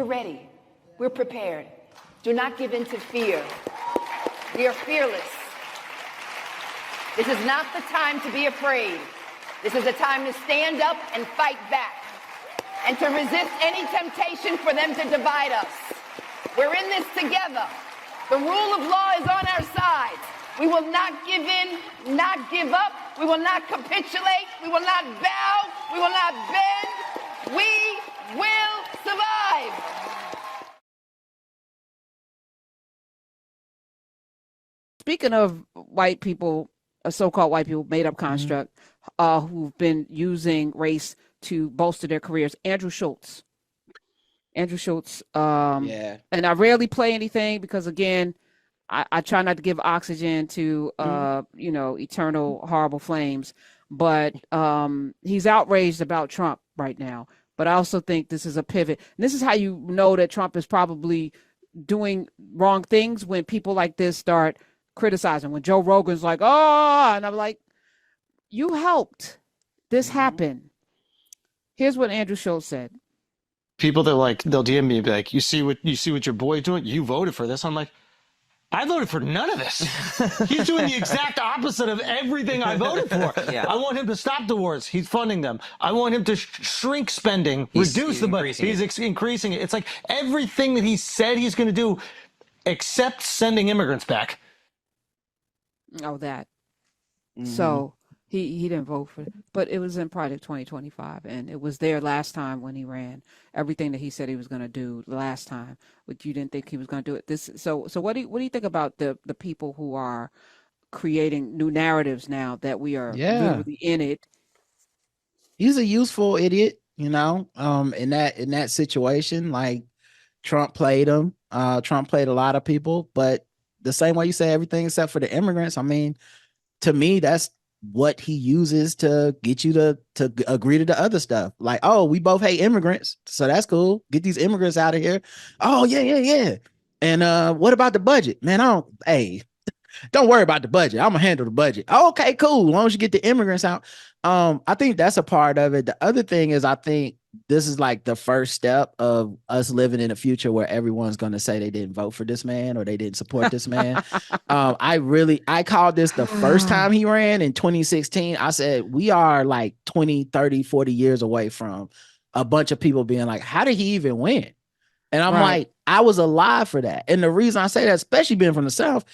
ready. We're prepared. Do not give in to fear. We are fearless. This is not the time to be afraid. This is a time to stand up and fight back and to resist any temptation for them to divide us. We're in this together. The rule of law is on our side. We will not give in, not give up. We will not capitulate. We will not bow. We will not bend. We will survive. Speaking of white people, so-called white people, made-up construct, who've been using race to bolster their careers, Andrew Schulz. And I rarely play anything because, again, I try not to give oxygen to, eternal horrible flames. But he's outraged about Trump right now. But I also think this is a pivot. And this is how you know that Trump is probably doing wrong things, when people like this start criticizing. When Joe Rogan's like, oh, and I'm like, you helped this happen. Here's what Andrew Schulz said. People that they'll DM me and be like, you see what your boy's doing? You voted for this. I'm like, I voted for none of this. He's doing the exact opposite of everything I voted for. Yeah. I want him to stop the wars. He's funding them. I want him to shrink spending, reduce the budget. He's increasing it. It's like everything that he said he's going to do, except sending immigrants back. Oh, that. So he didn't vote for it, but it was in Project 2025, and it was there last time when he ran. Everything that he said he was going to do last time, but you didn't think he was going to do it. So what do you think about the people who are creating new narratives now that we are literally in it? He's a useful idiot, in that situation. Like, Trump played him. Trump played a lot of people, but the same way you say everything except for the immigrants. I mean, to me, that's what he uses to get you to agree to the other stuff. Like, oh, we both hate immigrants, so that's cool. Get these immigrants out of here. Oh, yeah. And what about the budget? Man, don't worry about the budget. I'm gonna handle the budget. Okay, cool. As long as you get the immigrants out. I think that's a part of it. The other thing is, I think this is like the first step of us living in a future where everyone's going to say they didn't vote for this man or they didn't support this man. I called this the first time he ran in 2016. I said, we are like 20, 30, 40 years away from a bunch of people being like, how did he even win? And I'm like, I was alive for that. And the reason I say that, especially being from the South,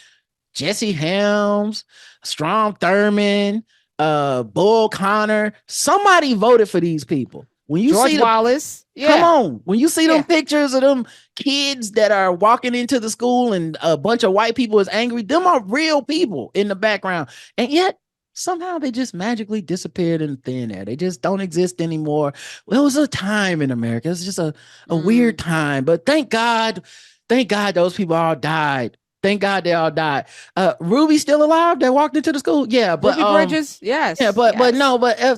Jesse Helms, Strom Thurmond, Bull Connor, somebody voted for these people. When you George see Wallace, come on. When you see them pictures of them kids that are walking into the school and a bunch of white people is angry, them are real people in the background. And yet somehow they just magically disappeared in thin air. They just don't exist anymore. Well, it was a time in America. It's just a weird time. But thank God those people all died. Thank God they all died. Ruby's still alive that walked into the school. Yeah, but Ruby Bridges, yes. Yeah, but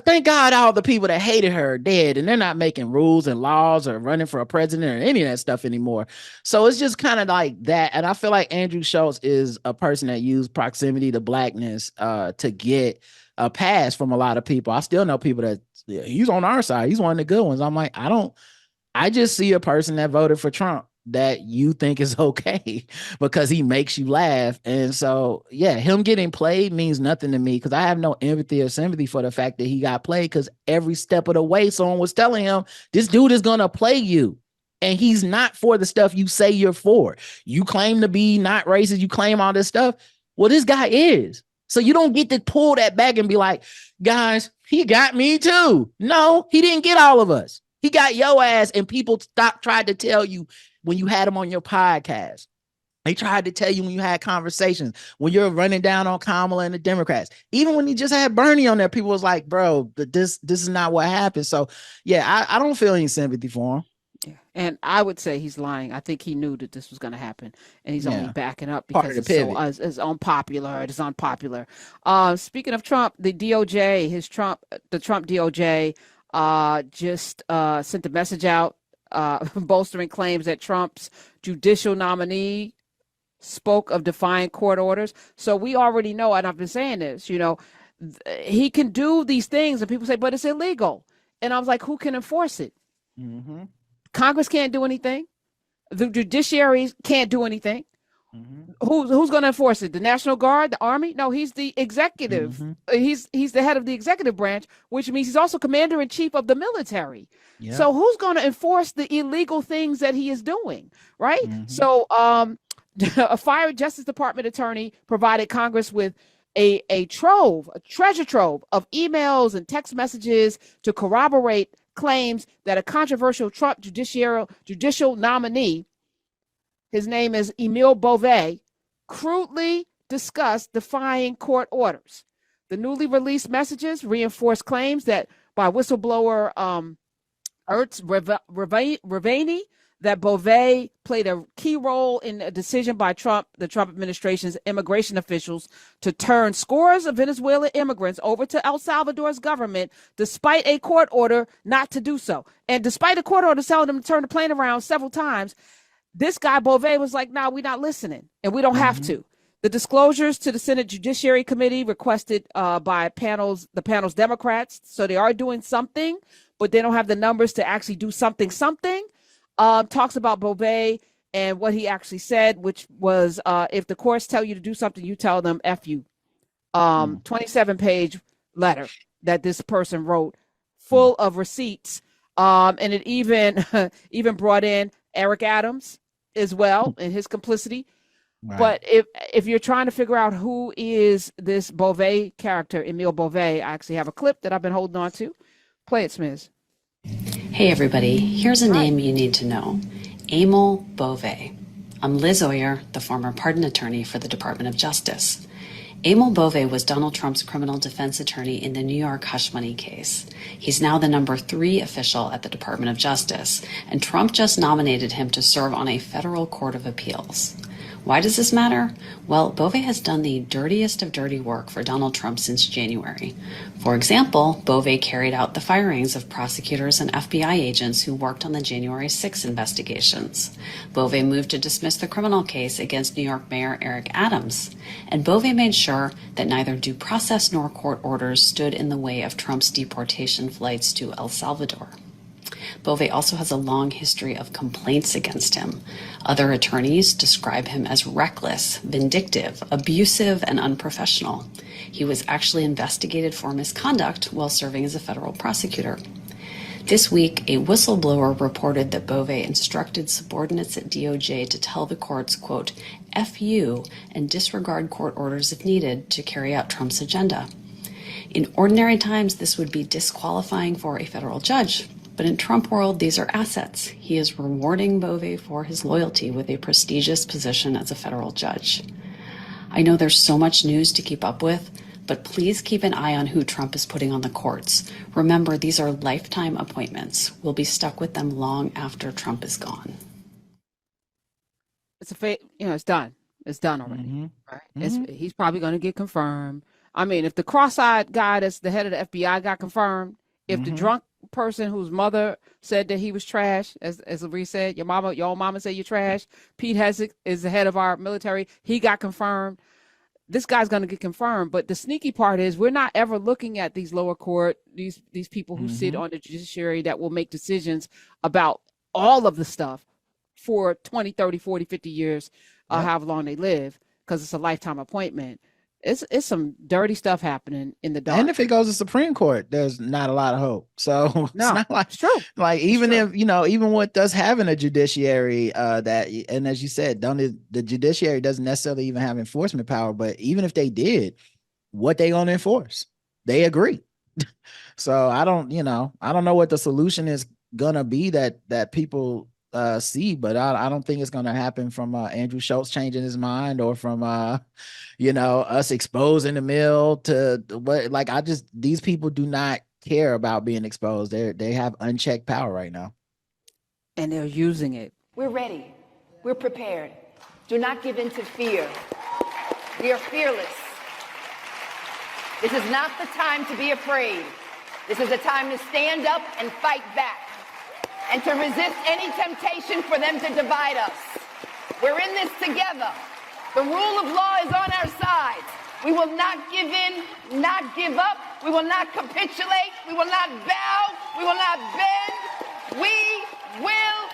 thank God all the people that hated her are dead, and they're not making rules and laws or running for a president or any of that stuff anymore. So it's just kind of like that. And I feel like Andrew Schulz is a person that used proximity to blackness to get a pass from a lot of people. I still know people that he's on our side. He's one of the good ones. I'm like, I just see a person that voted for Trump that you think is okay because he makes you laugh. And so, him getting played means nothing to me because I have no empathy or sympathy for the fact that he got played, because every step of the way, someone was telling him, this dude is going to play you. And he's not for the stuff you say you're for. You claim to be not racist. You claim all this stuff. Well, this guy is. So you don't get to pull that back and be like, guys, he got me too. No, he didn't get all of us. He got your ass, and people tried to tell you when you had him on your podcast. They tried to tell you when you had conversations, when you're running down on Kamala and the Democrats. Even when he just had Bernie on there, people was like, bro, this is not what happened. So, I don't feel any sympathy for him. Yeah. And I would say he's lying. I think he knew that this was going to happen, and he's only backing up because it's unpopular. It is unpopular. Speaking of Trump, the DOJ, the Trump DOJ just sent a message out bolstering claims that Trump's judicial nominee spoke of defying court orders. So we already know, and I've been saying this, he can do these things, and people say, but it's illegal. And I was like, who can enforce it? Congress can't do anything. The judiciary can't do anything. Mhm. Who's going to enforce it? The National Guard, the Army? No, he's the executive. He's the head of the executive branch, which means he's also commander in chief of the military. Yeah. So who's going to enforce the illegal things that he is doing, right? So a fired Justice Department attorney provided Congress with a treasure trove of emails and text messages to corroborate claims that a controversial Trump judicial nominee, his name is Emil Bove, crudely discussed defying court orders. The newly released messages reinforce claims that by whistleblower Ertz Ravani that Bove played a key role in a decision by the Trump administration's immigration officials to turn scores of Venezuelan immigrants over to El Salvador's government, despite a court order not to do so. And despite a court order telling them to turn the plane around several times, this guy Bove was like, "No, we're not listening, and we don't have to." The disclosures to the Senate Judiciary Committee requested by the panel's Democrats, so they are doing something, but they don't have the numbers to actually do something. Talks about Bove and what he actually said, which was, if the courts tell you to do something, you tell them F you. 27-page letter that this person wrote, full of receipts. And it even brought in Eric Adams as well and his complicity. Right. But if you're trying to figure out who is this Bove character, Emil Bove, I actually have a clip that I've been holding on to. Play it, Smiz. Hey everybody, here's a name you need to know. Emil Bove. I'm Liz Oyer, the former pardon attorney for the Department of Justice. Emil Bove was Donald Trump's criminal defense attorney in the New York hush money case. He's now the number 3 official at the Department of Justice, and Trump just nominated him to serve on a federal court of appeals. Why does this matter? Well, Bove has done the dirtiest of dirty work for Donald Trump since January. For example, Bove carried out the firings of prosecutors and FBI agents who worked on the January 6 investigations. Bove moved to dismiss the criminal case against New York Mayor Eric Adams. And Bove made sure that neither due process nor court orders stood in the way of Trump's deportation flights to El Salvador. Bove also has a long history of complaints against him. Other attorneys describe him as reckless, vindictive, abusive, and unprofessional. He was actually investigated for misconduct while serving as a federal prosecutor. This week, a whistleblower reported that Bove instructed subordinates at DOJ to tell the courts, quote, F you, and disregard court orders if needed to carry out Trump's agenda. In ordinary times, this would be disqualifying for a federal judge. But in Trump world, these are assets. He is rewarding Bove for his loyalty with a prestigious position as a federal judge. I know there's so much news to keep up with, but please keep an eye on who Trump is putting on the courts. Remember, these are lifetime appointments. We'll be stuck with them long after Trump is gone. It's it's done. It's done already. Right? He's probably going to get confirmed. I mean, if the cross-eyed guy that's the head of the FBI got confirmed, if the drunk person whose mother said that he was trash, as Lee said, your own mama said you're trash. Pete Hesek is the head of our military. He got confirmed. This guy's going to get confirmed. But the sneaky part is we're not ever looking at these lower court, these people who sit on the judiciary that will make decisions about all of the stuff for 20, 30, 40, 50 years, however long they live, because it's a lifetime appointment. It's some dirty stuff happening in the dark. And if it goes to Supreme Court, there's not a lot of hope. So no, it's not like, it's true. Like even if, even with us having a judiciary that, and as you said, the judiciary doesn't necessarily even have enforcement power, but even if they did, what they gonna enforce? They agree. So I don't know what the solution is gonna be that people see, but I don't think it's going to happen from Andrew Schulz changing his mind or from us exposing Emil to what. Like these people do not care about being exposed. They have unchecked power right now, and they're using it. We're ready. We're prepared. Do not give in to fear. We are fearless. This is not the time to be afraid. This is a time to stand up and fight back, and to resist any temptation for them to divide us. We're in this together. The rule of law is on our side. We will not give in, not give up. We will not capitulate. We will not bow. We will not bend. We will